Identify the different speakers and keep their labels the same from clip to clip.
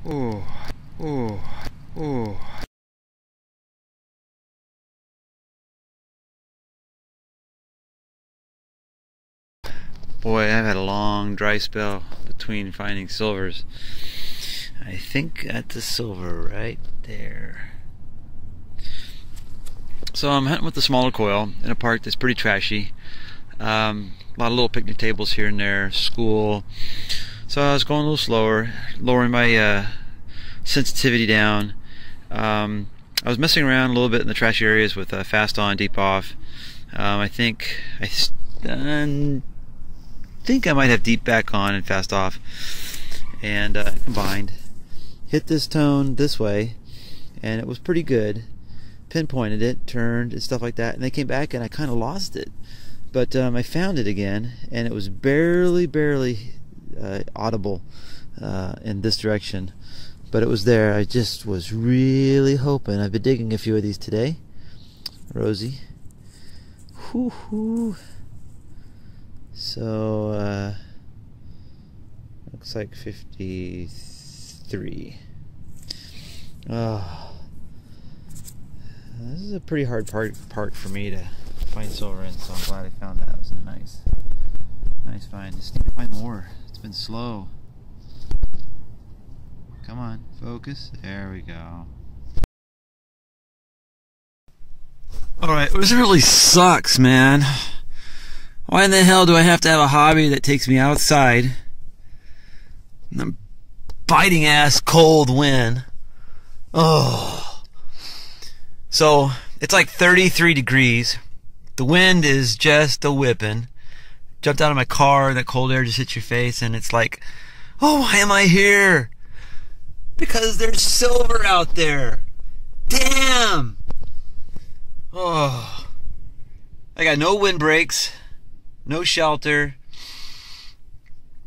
Speaker 1: Ooh, ooh, ooh. Boy, I've had a long dry spell between finding silvers. I think that's a silver right there. So I'm hunting with the smaller coil in a park that's pretty trashy. A lot of little picnic tables here and there, school. So I was going a little slower, lowering my sensitivity down. I was messing around a little bit in the trashy areas with fast on, deep off. I think I might have deep back on and fast off, and combined. Hit this tone this way, and it was pretty good. Pinpointed it, turned, and stuff like that, and they came back, and I kind of lost it. But I found it again, and it was barely audible in this direction. But it was there. I just was really hoping. I've been digging a few of these today. Rosie. Whoo-hoo. So, looks like 53. Oh. This is a pretty hard park for me to find silver in, so I'm glad I found that. It was a nice find. Just need to find more. It's been slow. Come on, focus. There we go. Alright, this really sucks, man. Why in the hell do I have to have a hobby that takes me outside in the biting ass cold wind? Oh. So, it's like 33 degrees. The wind is just a whipping. Jumped out of my car, that cold air just hits your face, and it's like, oh, why am I here? Because there's silver out there. Damn! Oh. I got no windbreaks, no shelter,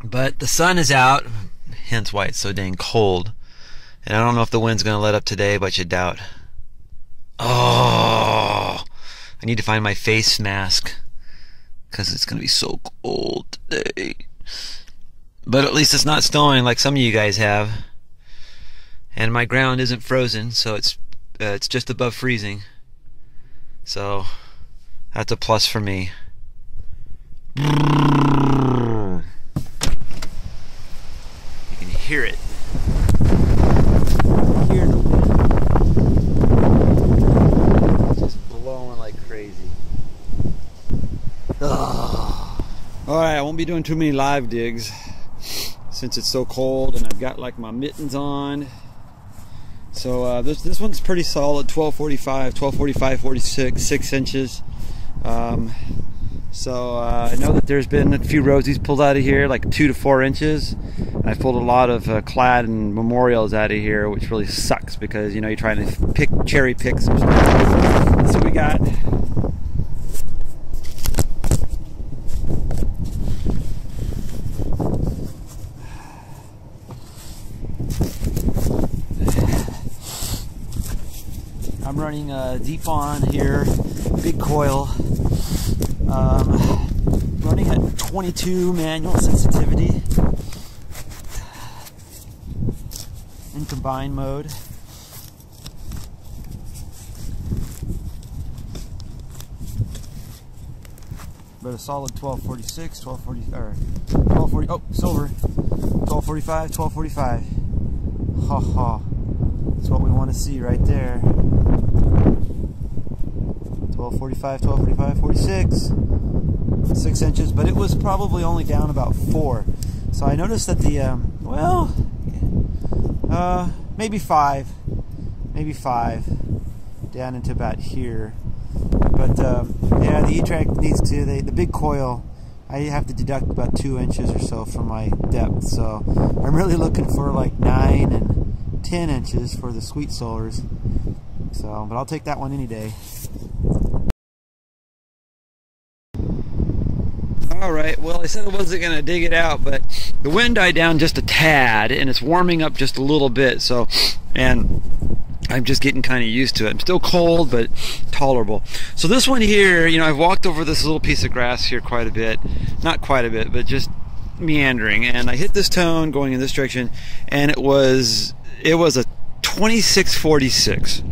Speaker 1: but the sun is out, hence why it's so dang cold. And I don't know if the wind's going to let up today, but you doubt. Oh, I need to find my face mask because it's going to be so cold today. But at least it's not snowing like some of you guys have. And my ground isn't frozen, so it's just above freezing. So that's a plus for me. You can hear it. Hear the wind. It's just blowing like crazy. Alright, I won't be doing too many live digs since it's so cold, and I've got like my mittens on. So this one's pretty solid, 1245, 46, 6 inches. So I know that there's been a few rosies pulled out of here, like 2 to 4 inches. And I pulled a lot of clad and memorials out of here, which really sucks because, you know, you're trying to cherry pick some stuff. So we got I'm running deep on here, big coil, running at 22 manual sensitivity in combined mode. But a solid 1246, 1240, or 1240, oh, silver, 1245, 1245. Ha ha. That's what we want to see right there. 1245, 1245, 46. 6 inches, but it was probably only down about 4. So I noticed that the, maybe 5. Maybe 5. Down into about here. But, yeah, the e-trac needs to, the big coil, I have to deduct about 2 inches or so from my depth. So I'm really looking for like 9 and 10 inches for the sweet solars. So, but I'll take that one any day. Alright, well, I said I wasn't going to dig it out, but the wind died down just a tad, and it's warming up just a little bit, so, and I'm just getting kind of used to it. I'm still cold, but tolerable. So this one here, you know, I've walked over this little piece of grass here quite a bit. Not quite a bit, but just meandering, and I hit this tone going in this direction, and it was a 2646.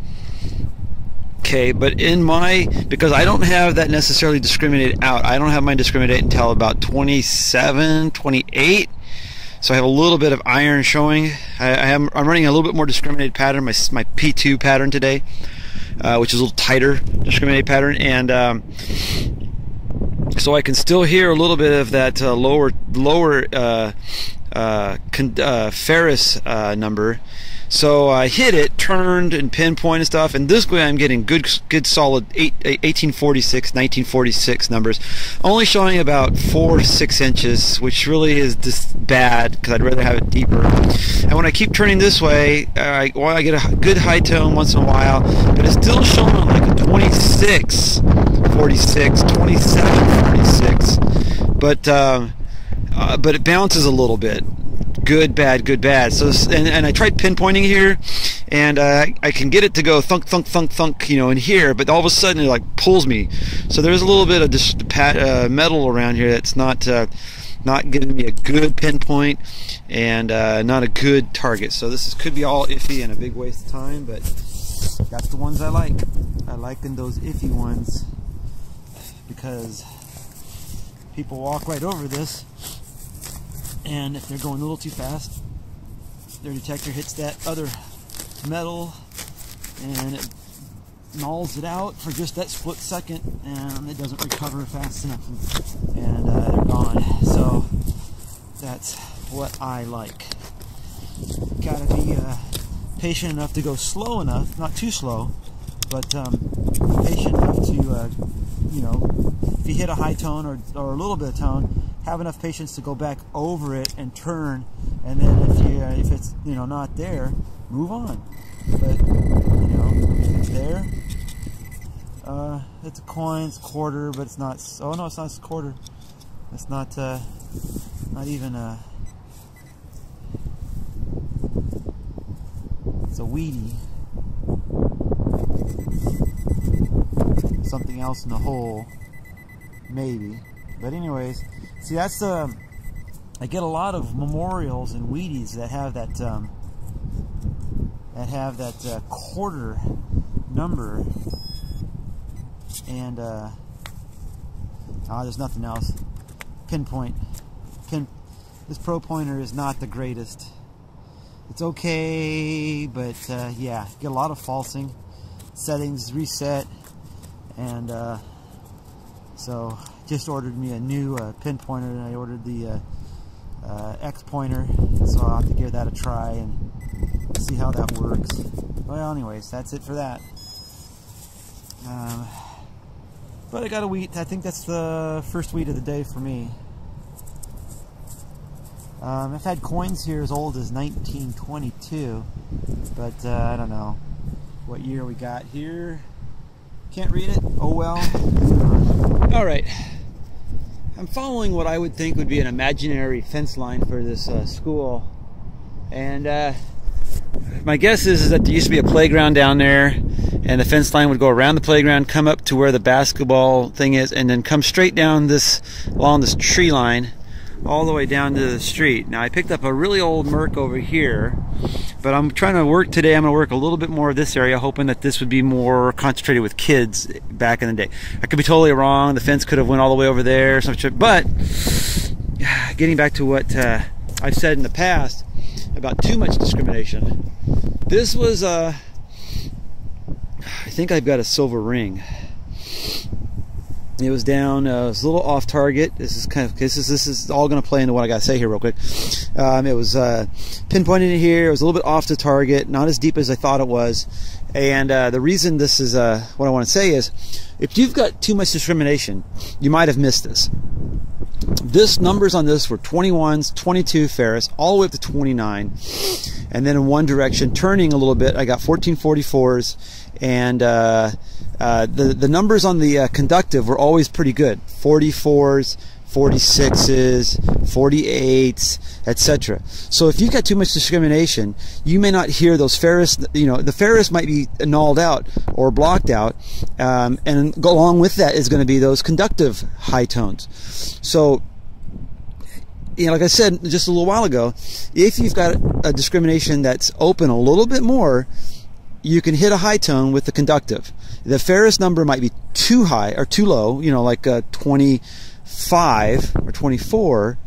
Speaker 1: Okay, but because I don't have that necessarily discriminated out, I don't have mine discriminate until about 27, 28. So I have a little bit of iron showing. I'm running a little bit more discriminated pattern, my P2 pattern today, which is a little tighter discriminated pattern, and so I can still hear a little bit of that lower ferrous number. So I hit it, turned, and pinpoint and stuff, and this way I'm getting good solid 1846, 1946 numbers, only showing about 4 to 6 inches, which really is just bad because I'd rather have it deeper. And when I keep turning this way, I get a good high tone once in a while, but it's still showing like a 26, 46, 27, 46, but it bounces a little bit. Good, bad, good, bad. So, and I tried pinpointing here, and I can get it to go thunk, thunk, thunk, thunk, you know, in here, but all of a sudden it like pulls me. So there's a little bit of just metal around here that's not giving me a good pinpoint and not a good target. So this could be all iffy and a big waste of time, but that's the ones I like. I like those iffy ones because people walk right over this. And if they're going a little too fast, their detector hits that other metal and it nulls it out for just that split second, and it doesn't recover fast enough, and they're gone. So that's what I like. Gotta be patient enough to go slow enough, not too slow, but patient enough to, you know, if you hit a high tone or a little bit of tone, have enough patience to go back over it and turn, and then if it's, you know, not there, move on. But, you know, if it's there, it's a coin, it's a quarter, but it's not. Oh no, it's not a quarter. It's not even a. It's a weedy. Something else in the hole, maybe. But anyways, see, that's I get a lot of memorials and Wheaties that have that quarter number, and there's nothing else. Pinpoint. This Pro Pointer is not the greatest. It's okay, but yeah, get a lot of falsing. Settings reset, and so just ordered me a new pin pointer, and I ordered the X pointer, so I'll have to give that a try and see how that works. Well, anyways, that's it for that. But I got a wheat. I think that's the first wheat of the day for me. I've had coins here as old as 1922, but I don't know what year we got here. Can't read it. Oh well. All right. I'm following what I would think would be an imaginary fence line for this school, and my guess is that there used to be a playground down there, and the fence line would go around the playground, come up to where the basketball thing is, and then come straight down along this tree line all the way down to the street. Now I picked up a really old Merc over here, but I'm trying to work today. I'm going to work a little bit more of this area, hoping that this would be more concentrated with kids back in the day. I could be totally wrong. The fence could have went all the way over there or something. But getting back to what I've said in the past about too much discrimination, this was I think I've got a silver ring. It was down. It was a little off target. This is all going to play into what I got to say here real quick. It was pinpointed in here. It was a little bit off the target, not as deep as I thought it was. And the reason this is what I want to say is, if you've got too much discrimination, you might have missed this. This numbers on this were 21s, 22 ferrous, all the way up to 29, and then in one direction, turning a little bit, I got 1444s, and the numbers on the conductive were always pretty good. 44s, 46s, 48s, etc. So if you've got too much discrimination, you may not hear those ferrous, you know, the ferrous might be nulled out or blocked out, and along with that is going to be those conductive high tones. So
Speaker 2: like I said just a little while ago, if you've got a discrimination that's open a little bit more, you can hit a high tone with the conductive. The ferrous number might be too high or too low, like 25 or 24,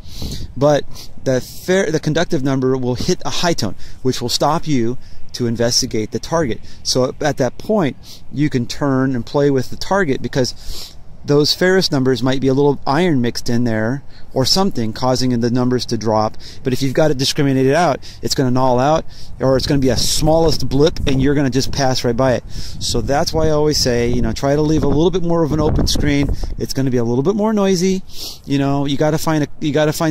Speaker 2: but the conductive number will hit a high tone, which will stop you to investigate the target. So at that point, you can turn and play with the target, because those ferrous numbers might be a little iron mixed in there or something causing the numbers to drop. But if you've got it discriminated out, it's going to null out, or it's going to be a smallest blip and you're going to just pass right by it. So that's why I always say, try to leave a little bit more of an open screen. It's going to be a little bit more noisy. You got to find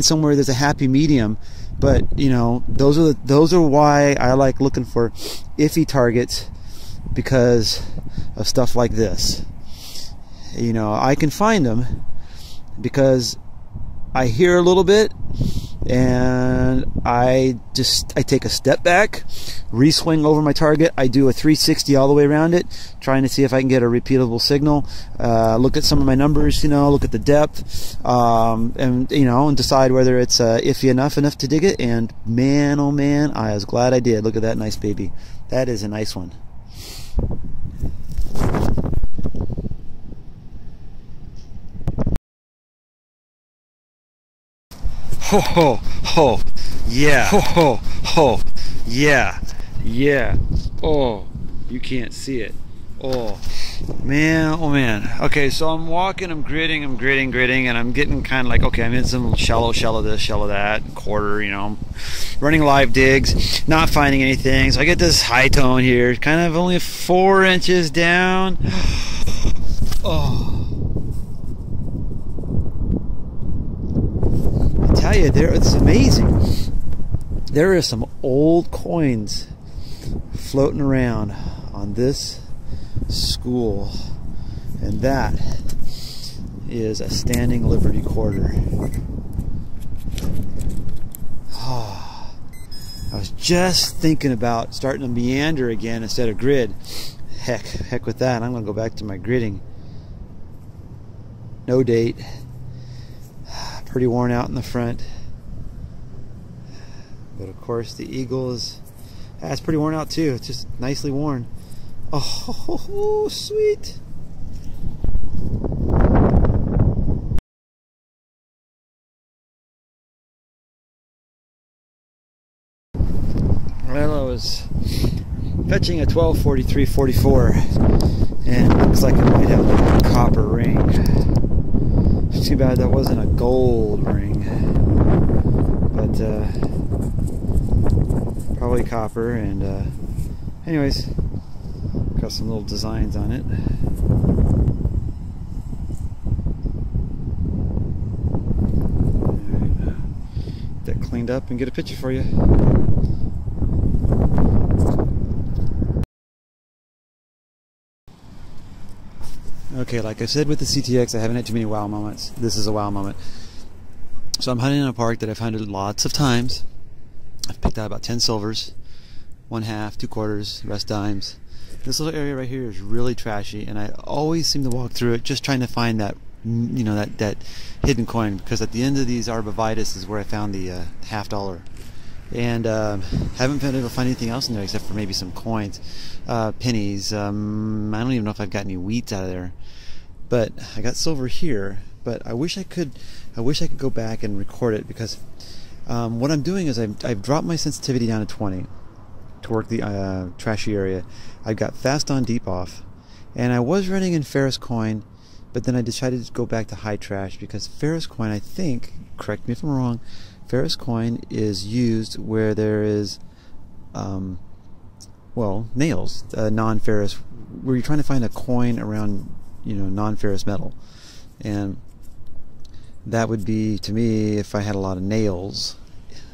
Speaker 2: somewhere there's a happy medium. But those are why I like looking for iffy targets, because of stuff like this. I can find them because I hear a little bit, and I take a step back, re-swing over my target. I do a 360 all the way around it, trying to see if I can get a repeatable signal. Look at some of my numbers, look at the depth, and decide whether it's iffy enough to dig it. And man, oh man, I was glad I did. Look at that nice baby. That is a nice one. Ho ho ho, yeah. Ho ho ho, yeah, yeah. Oh, you can't see it. Oh man, oh man. Okay, so I'm walking, I'm gritting, and I'm getting kind of like, okay, I'm in some shallow this, shallow that, quarter. I'm running live digs, not finding anything. So I get this high tone here, kind of only 4 inches down. Oh. Tell you, it's amazing. There are some old coins floating around on this school, and that is a standing Liberty quarter. Oh, I was just thinking about starting to meander again instead of grid. Heck with that. I'm gonna go back to my gridding. No date. Pretty worn out in the front, but of course the Eagle is it's pretty worn out too. It's just nicely worn. Oh, sweet. Well, I was fetching a 1243-44, and it looks like it might have a copper ring. Too bad that wasn't a gold ring, but probably copper. And anyways, got some little designs on it. All right, get that cleaned up and get a picture for you. Okay, like I said with the CTX, I haven't had too many wow moments. This is a wow moment. So I'm hunting in a park that I've hunted lots of times. I've picked out about 10 silvers, 1/2, 2/4, the rest dimes. This little area right here is really trashy, and I always seem to walk through it just trying to find that, that hidden coin, because at the end of these arborvitae is where I found the $50. And haven't been able to find anything else in there except for maybe some coins, pennies. I don't even know if I've got any wheats out of there. But I got silver here. But I wish I could go back and record it, because what I'm doing is I've dropped my sensitivity down to 20 to work the trashy area. I've got fast on, deep off, and I was running in ferrous coin, but then I decided to go back to high trash, because ferrous coin, I think, correct me if I'm wrong, ferrous coin is used where there is, nails, non-ferrous, where you're trying to find a coin around, non-ferrous metal. And that would be, to me, if I had a lot of nails.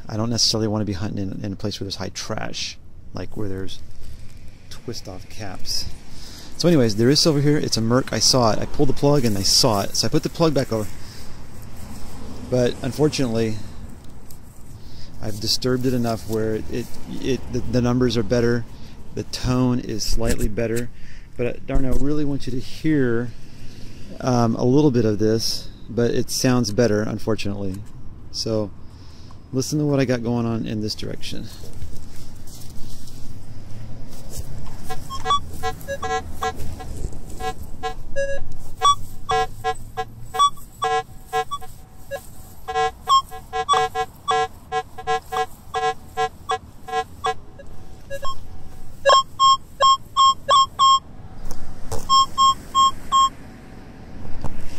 Speaker 2: I don't necessarily want to be hunting in a place where there's high trash, like where there's twist-off caps. So anyways, there is silver here. It's a Merc. I saw it. I pulled the plug and I saw it. So I put the plug back over. But unfortunately, I've disturbed it enough where the numbers are better, the tone is slightly better, but darn, I really want you to hear a little bit of this, but it sounds better, unfortunately. So Listen to what I got going on in this direction.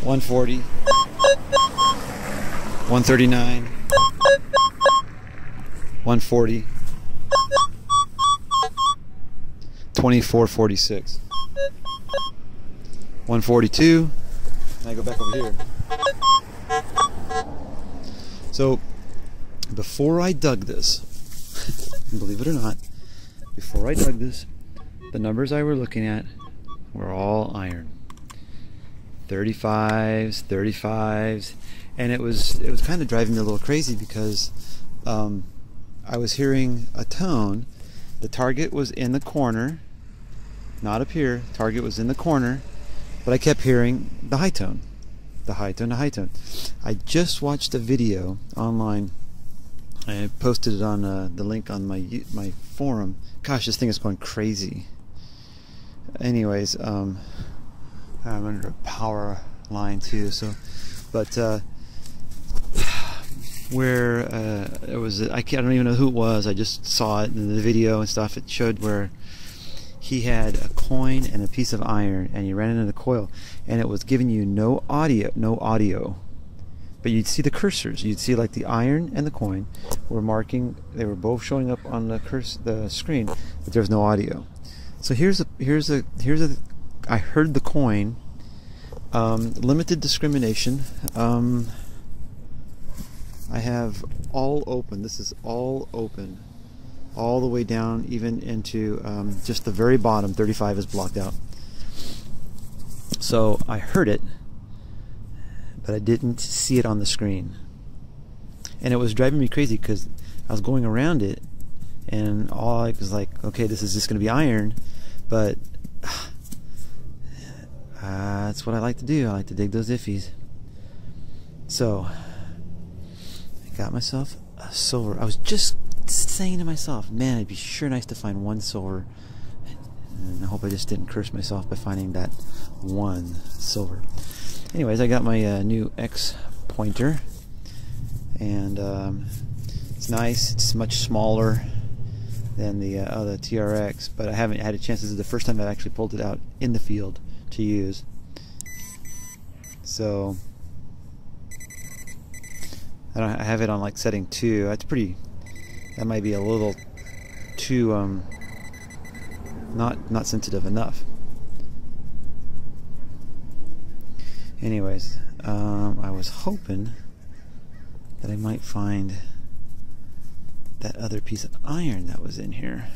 Speaker 2: $140, $139, $140, $24.46, $142, and I go back over here. So before I dug this, believe it or not, before I dug this, the numbers I were looking at were all iron. 35s, 35s, and it was kind of driving me a little crazy because I was hearing a tone. The target was in the corner, not up here. Target was in the corner, but I kept hearing the high tone, the high tone, the high tone. I just watched a video online. I posted it on the link on my forum. Gosh, this thing is going crazy. Anyways, I'm under a power line too, so, but where it was, I don't even know who it was. I just saw it in the video and stuff. It showed where he had a coin and a piece of iron, and he ran into the coil, and it was giving you no audio, but you'd see the cursors. You'd see like the iron and the coin were marking. They were both showing up on the screen, but there was no audio. So here's a I heard the coin. Limited discrimination. I have all open. This is all open, all the way down, even into just the very bottom. 35 is blocked out. So I heard it, but I didn't see it on the screen, and it was driving me crazy because I was going around it, and all I was like, okay, this is just going to be iron, but that's what I like to do. I like to dig those iffies. So I got myself a silver. I was just saying to myself, man, it'd be sure nice to find one silver, and I hope I just didn't curse myself by finding that one silver. Anyways, I got my new X pointer, and it's nice. It's much smaller than the other TRX, but I haven't had a chance. This is the first time I've actually pulled it out in the field to use. So I have it on like setting 2. That's pretty. That might be a little too not sensitive enough. Anyways, I was hoping that I might find that other piece of iron that was in here.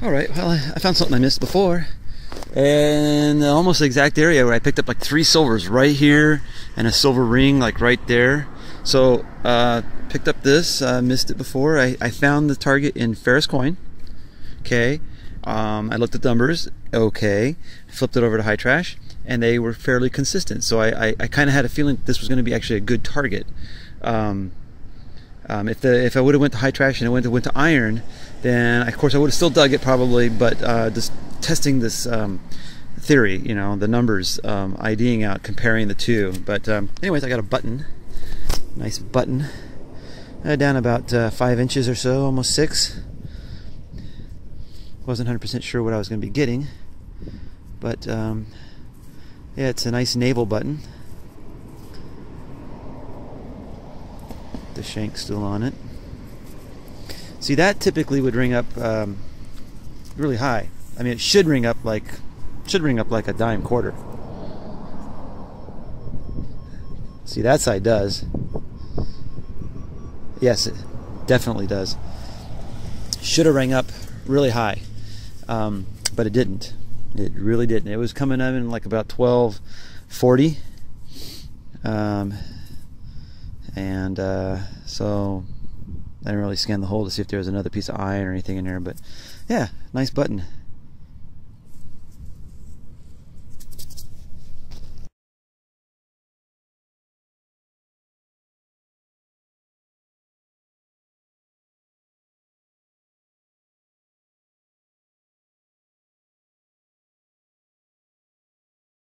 Speaker 2: Alright, well, I found something I missed before. And almost the exact area where I picked up like 3 silvers right here and a silver ring like right there. So picked up this, missed it before. I found the target in Ferris coin. Okay. I looked at the numbers. Okay. Flipped it over to high trash, and they were fairly consistent. So I kind of had a feeling this was going to be actually a good target. If I would have went to high trash and it went to iron, then of course I would have still dug it probably. But just testing this theory, you know, the numbers, IDing out, comparing the two. But anyways, I got a button, nice button, down about 5 inches or so, almost 6. Wasn't 100% sure what I was going to be getting, but yeah, it's a nice naval button. The shank's still on it. See, that typically would ring up really high. I mean, it should ring up like a dime quarter. See, that side does. Yes, it definitely does. Should have rang up really high, but it didn't. It really didn't. It was coming up in like about 1240, and so I didn't really scan the hole to see if there was another piece of iron or anything in there. But yeah, nice button.